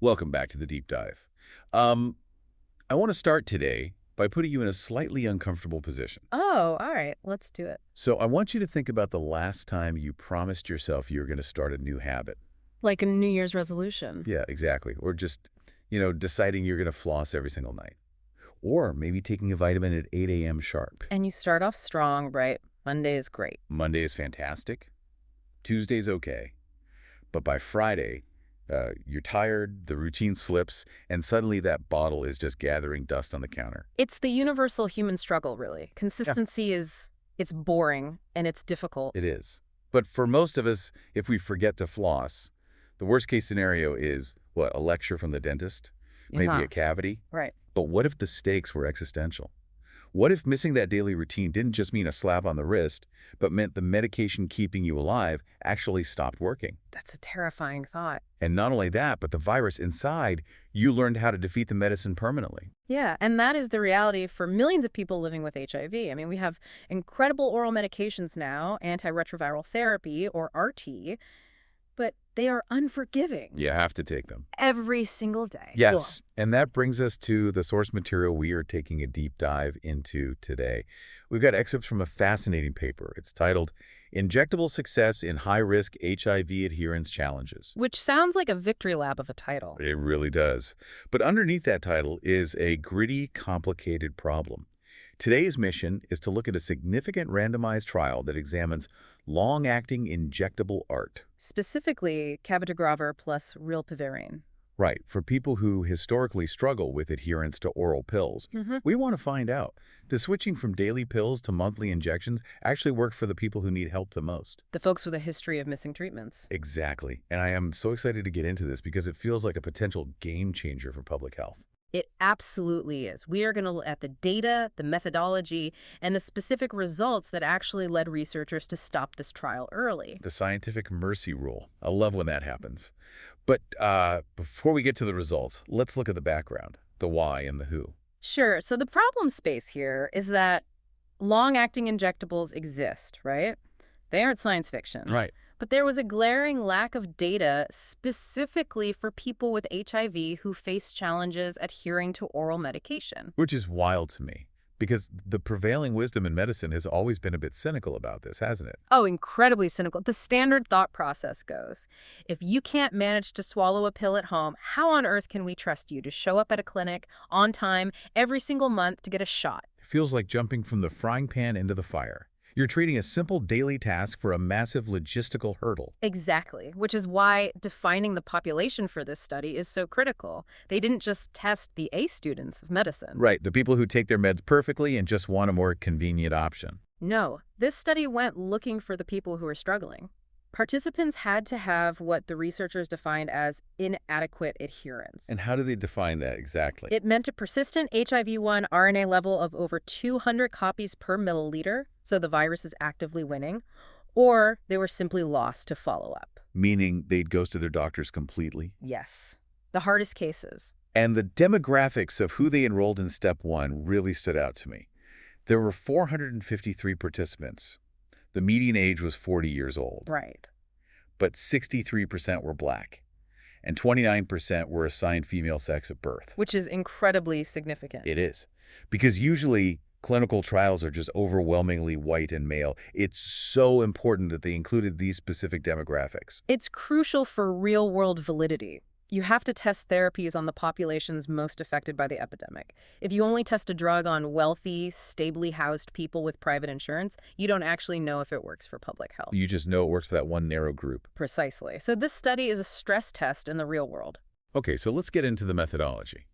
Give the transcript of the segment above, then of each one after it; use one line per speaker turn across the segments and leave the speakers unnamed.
Welcome back to the deep dive. Um, I want to start today by putting you in a slightly uncomfortable position.
Oh, all right. Let's do it.
So I want you to think about the last time you promised yourself you were going to start a new habit.
Like a New Year's resolution.
Yeah, exactly. Or just, deciding you're going to floss every single night. Or maybe taking a vitamin at 8 a.m. sharp.
And you start off strong, right? Monday is great.
Monday is fantastic. Tuesday's okay. But by Friday, you're tired, the routine slips, and suddenly that bottle is just gathering dust on the counter.
It's the universal human struggle, really. Consistency it's boring and it's difficult.
It is. But for most of us, if we forget to floss, the worst case scenario is, what, a lecture from the dentist? Maybe
Uh-huh.
a cavity?
Right.
But what if the stakes were existential? What if missing that daily routine didn't just mean a slap on the wrist, but meant the medication keeping you alive actually stopped working?
That's a terrifying thought.
And not only that, but the virus inside, you learned how to defeat the medicine permanently.
Yeah, and that is the reality for millions of people living with HIV. I mean, we have incredible oral medications now, antiretroviral therapy, or RT, but they are unforgiving
You have to take them.
every single day.
Yes, and that brings us to the source material we are taking a deep dive into today. We've got excerpts from a fascinating paper. It's titled, Injectable Success in High-Risk HIV Adherence Challenges.
Which sounds like a victory lap of a title.
It really does. But underneath that title is a gritty, complicated problem. Today's mission is to look at a significant randomized trial that examines long-acting injectable ART.
Specifically, Cabotegravir plus Rilpivirine.
Right, for people who historically struggle with adherence to oral pills. We want to find out, does switching from daily pills to monthly injections actually work for the people who need help the most?
The folks with a history of missing treatments.
Exactly. And I am so excited to get into this because it feels like a potential game changer for public health.
It absolutely is. We are going to look at the data, the methodology, and the specific results that actually led researchers to stop this trial early.
The scientific mercy rule. I love when that happens. But before we get to the results, let's look at the background, the why and the who.
Sure. So the problem space here is that long-acting injectables exist, right? They aren't science fiction.
Right.
But there was a glaring lack of data specifically for people with HIV who face challenges adhering to oral medication.
Which is wild to me, because the prevailing wisdom in medicine has always been a bit cynical about this, hasn't it?
Oh, incredibly cynical. The standard thought process goes, if you can't manage to swallow a pill at home, how on earth can we trust you to show up at a clinic on time every single month to get a shot?
It feels like jumping from the frying pan into the fire. You're treating a simple daily task for a massive logistical hurdle.
Exactly, which is why defining the population for this study is so critical. They didn't just test the A students of medicine.
Right, the people who take their meds perfectly and just want a more convenient option.
No, this study went looking for the people who are struggling. Participants had to have what the researchers defined as inadequate adherence.
And how do they define that exactly?
It meant a persistent HIV-1 RNA level of over 200 copies per milliliter, so the virus is actively winning, or they were simply lost to follow-up.
Meaning they'd ghosted their doctors completely?
Yes, the hardest cases.
And the demographics of who they enrolled in Step 1 really stood out to me. There were 453 participants. The median age was 40 years old.
Right.
But 63% were Black, and 29% were assigned female sex at birth.
Which is incredibly significant.
It is. Because usually clinical trials are just overwhelmingly white and male. It's so important that they included these specific demographics.
It's crucial for real-world validity. You have to test therapies on the populations most affected by the epidemic. If you only test a drug on wealthy, stably housed people with private insurance, you don't actually know if it works for public health.
You just know it works for that one narrow group.
Precisely. So this study is a stress test in the real world.
Okay, so let's get into the methodology.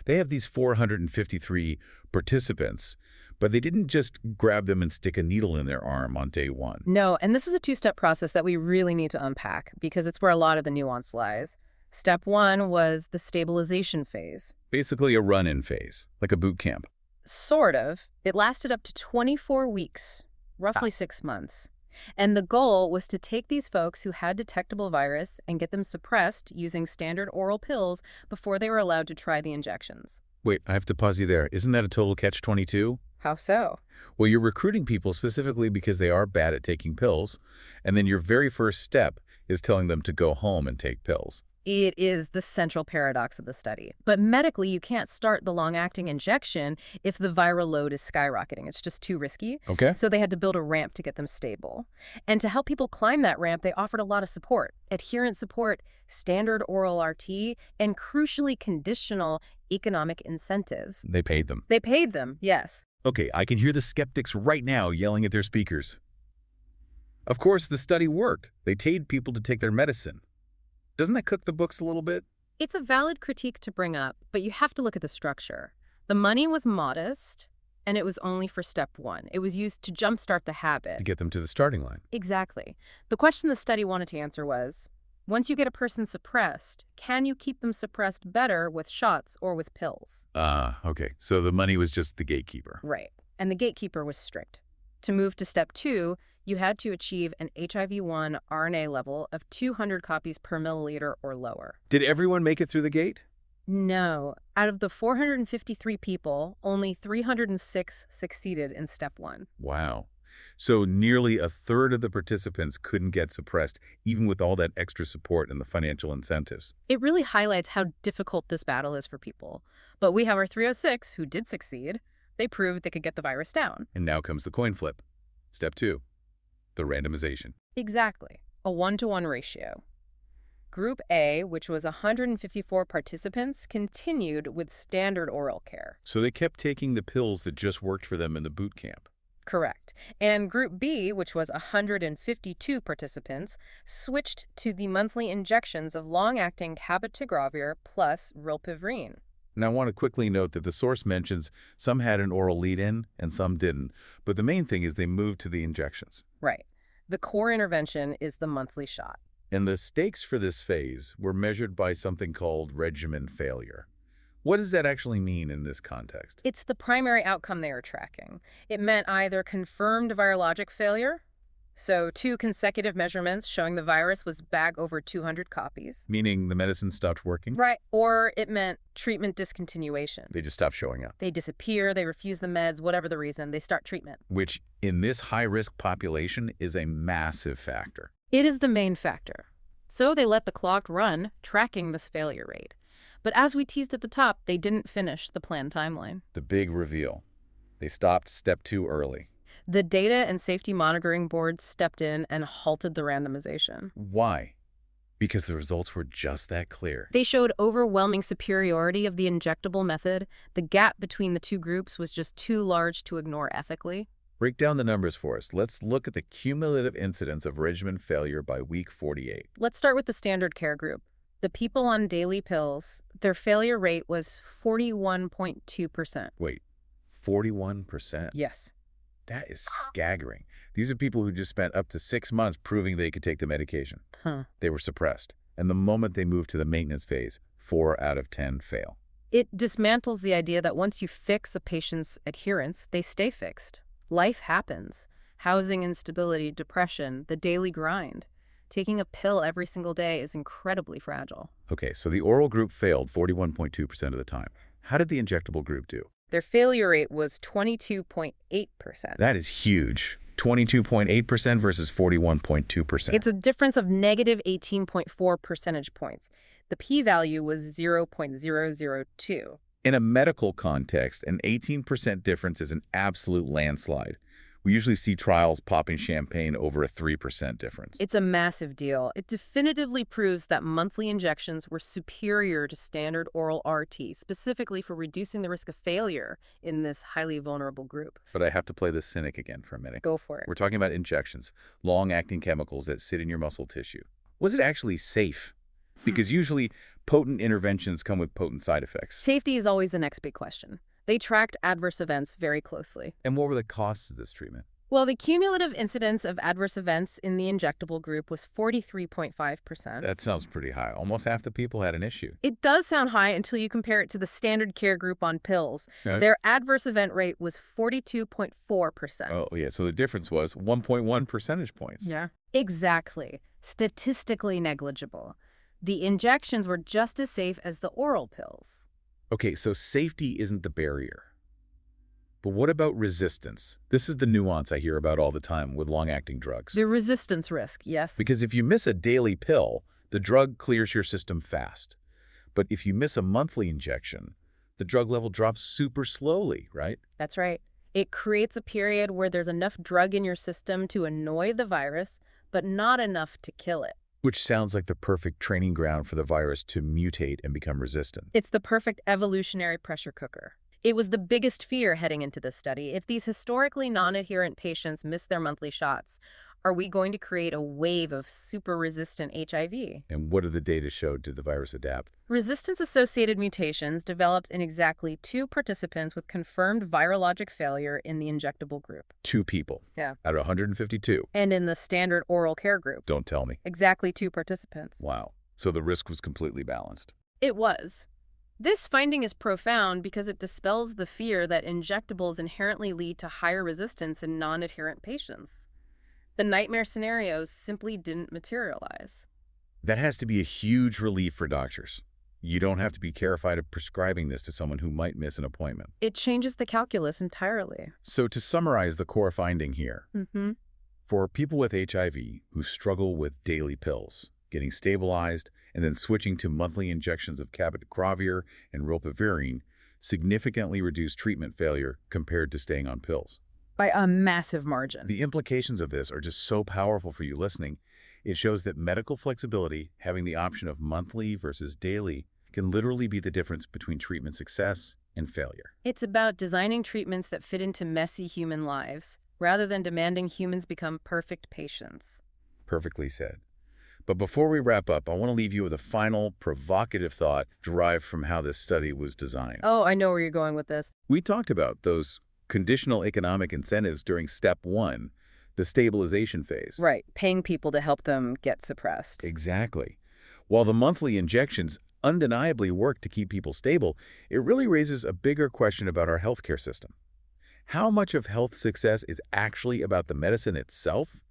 They have these 453 participants, but they didn't just grab them and stick a needle in their arm on day one.
No, and this is a two-step process that we really need to unpack because it's where a lot of the nuance lies. Step 1 was the stabilization phase.
Basically a run-in phase, like a boot camp.
Sort of. It lasted up to 24 weeks, roughly 6 months. And the goal was to take these folks who had detectable virus and get them suppressed using standard oral pills before they were allowed to try the injections.
Wait, I have to pause you there. Isn't that a total catch-22?
How so?
Well, you're recruiting people specifically because they are bad at taking pills, and then your very first step is telling them to go home and take pills.
It is the central paradox of the study. But medically, you can't start the long-acting injection if the viral load is skyrocketing. It's just too risky.
Okay.
So they had to build a ramp to get them stable. And to help people climb that ramp, they offered a lot of support. Adherence support, standard oral RT, and crucially conditional economic incentives.
They paid them.
They paid them, yes.
Okay, I can hear the skeptics right now yelling at their speakers. Of course, the study worked. They paid people to take their medicine. Doesn't that cook the books a little bit?
It's a valid critique to bring up, but you have to look at the structure. The money was modest, and it was only for step 1. It was used to jumpstart the habit.
To get them to the starting line.
Exactly. The question the study wanted to answer was, once you get a person suppressed, can you keep them suppressed better with shots or with pills?
Okay. So the money was just the gatekeeper.
Right. And the gatekeeper was strict. To move to step 2, you had to achieve an HIV-1 RNA level of 200 copies per milliliter or lower.
Did everyone make it through the gate?
No. Out of the 453 people, only 306 succeeded in step 1.
Wow. So nearly a third of the participants couldn't get suppressed, even with all that extra support and the financial incentives.
It really highlights how difficult this battle is for people. But we have our 306 who did succeed. They proved they could get the virus down.
And now comes the coin flip. Step 2, the randomization.
Exactly. A 1-to-1 ratio. Group A, which was 154 participants, continued with standard oral care.
So they kept taking the pills that just worked for them in the boot camp.
Correct. And Group B, which was 152 participants, switched to the monthly injections of long-acting Cabotegravir plus Rilpivirine.
Now, I want to quickly note that the source mentions some had an oral lead-in and some didn't, but the main thing is they moved to the injections.
Right. The core intervention is the monthly shot.
And the stakes for this phase were measured by something called regimen failure. What does that actually mean in this context?
It's the primary outcome they were tracking. It meant either confirmed virologic failure, so 2 consecutive measurements showing the virus was back over 200 copies.
Meaning the medicine stopped working?
Right. Or it meant treatment discontinuation.
They just stopped showing up.
They disappear, they refuse the meds, whatever the reason, they start treatment.
Which, in this high-risk population, is a massive factor.
It is the main factor. So they let the clock run, tracking this failure rate. But as we teased at the top, they didn't finish the planned timeline.
The big reveal. They stopped step 2 early.
The Data and Safety Monitoring Board stepped in and halted the randomization.
Why? Because the results were just that clear.
They showed overwhelming superiority of the injectable method. The gap between the 2 groups was just too large to ignore ethically.
Break down the numbers for us. Let's look at the cumulative incidence of regimen failure by week 48.
Let's start with the standard care group. The people on daily pills, their failure rate was 41.2%.
Wait, 41%?
Yes.
That is staggering. These are people who just spent up to 6 months proving they could take the medication. They were suppressed. And the moment they moved to the maintenance phase, 4 out of 10 fail.
It dismantles the idea that once you fix a patient's adherence, they stay fixed. Life happens. Housing instability, depression, the daily grind. Taking a pill every single day is incredibly fragile.
Okay, so the oral group failed 41.2% of the time. How did the injectable group do?
Their failure rate was 22.8%.
That is huge. 22.8% versus 41.2%.
It's a difference of negative 18.4 percentage points. The p-value was 0.002.
In a medical context, an 18% difference is an absolute landslide. We usually see trials popping champagne over a 3% difference.
It's a massive deal. It definitively proves that monthly injections were superior to standard oral RT, specifically for reducing the risk of failure in this highly vulnerable group.
But I have to play the cynic again for a minute.
Go for it.
We're talking about injections, long-acting chemicals that sit in your muscle tissue. Was it actually safe? Because usually potent interventions come with potent side effects.
Safety is always the next big question. They tracked adverse events very closely.
And what were the costs of this treatment?
Well, the cumulative incidence of adverse events in the injectable group was 43.5%.
That sounds pretty high. Almost half the people had an issue.
It does sound high until you compare it to the standard care group on pills.
Okay.
Their adverse event rate was 42.4%.
Oh, yeah. So the difference was 1.1 percentage points.
Yeah. Exactly. Statistically negligible. The injections were just as safe as the oral pills.
Okay, so safety isn't the barrier. But what about resistance? This is the nuance I hear about all the time with long-acting drugs.
The resistance risk, yes.
Because if you miss a daily pill, The drug clears your system fast. But if you miss a monthly injection, the drug level drops super slowly, right?
That's right. It creates a period where there's enough drug in your system to annoy the virus, but not enough to kill it.
Which sounds like the perfect training ground for the virus to mutate and become resistant.
It's the perfect evolutionary pressure cooker. It was the biggest fear heading into this study. If these historically non-adherent patients miss their monthly shots, are we going to create a wave of super-resistant HIV?
And what did the data show? Did the virus adapt?
Resistance-associated mutations developed in exactly 2 participants with confirmed virologic failure in the injectable group.
2 people.
Yeah.
Out of 152.
And in the standard oral care group.
Don't tell me.
Exactly 2 participants.
Wow. So the risk was completely balanced.
It was. This finding is profound because it dispels the fear that injectables inherently lead to higher resistance in non-adherent patients. The nightmare scenarios simply didn't materialize.
That has to be a huge relief for doctors. You don't have to be terrified of prescribing this to someone who might miss an appointment.
It changes the calculus entirely.
So to summarize the core finding here,
Mm-hmm.
for people with HIV who struggle with daily pills, getting stabilized, and then switching to monthly injections of Cabotegravir and Rilpivirine significantly reduce treatment failure compared to staying on pills.
By a massive margin.
The implications of this are just so powerful for you listening. It shows that medical flexibility, having the option of monthly versus daily, can literally be the difference between treatment success and failure.
It's about designing treatments that fit into messy human lives, rather than demanding humans become perfect patients.
Perfectly said. But before we wrap up, I want to leave you with a final, provocative thought derived from how this study was designed.
Oh, I know where you're going with this.
We talked about those conditional economic incentives during step 1, the stabilization phase.
Right, paying people to help them get suppressed.
Exactly. While the monthly injections undeniably work to keep people stable, it really raises a bigger question about our healthcare system. How much of health success is actually about the medicine itself,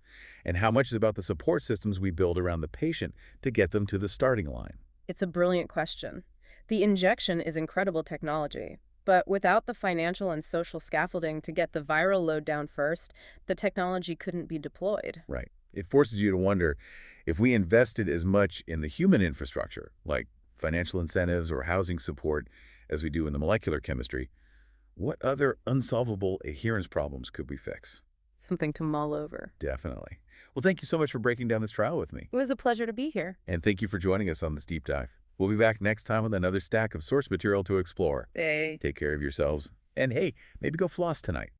and how much is about the support systems we build around the patient to get them to the starting line?
It's a brilliant question. The injection is incredible technology, but without the financial and social scaffolding to get the viral load down first, the technology couldn't be deployed.
Right. It forces you to wonder, if we invested as much in the human infrastructure, like financial incentives or housing support, as we do in the molecular chemistry, what other unsolvable adherence problems could we fix?
Something to mull over.
Definitely. Well, thank you so much for breaking down this trial with me.
It was a pleasure to be here.
And thank you for joining us on this deep dive. We'll be back next time with another stack of source material to explore.
Hey.
Take care of yourselves. And hey, maybe go floss tonight.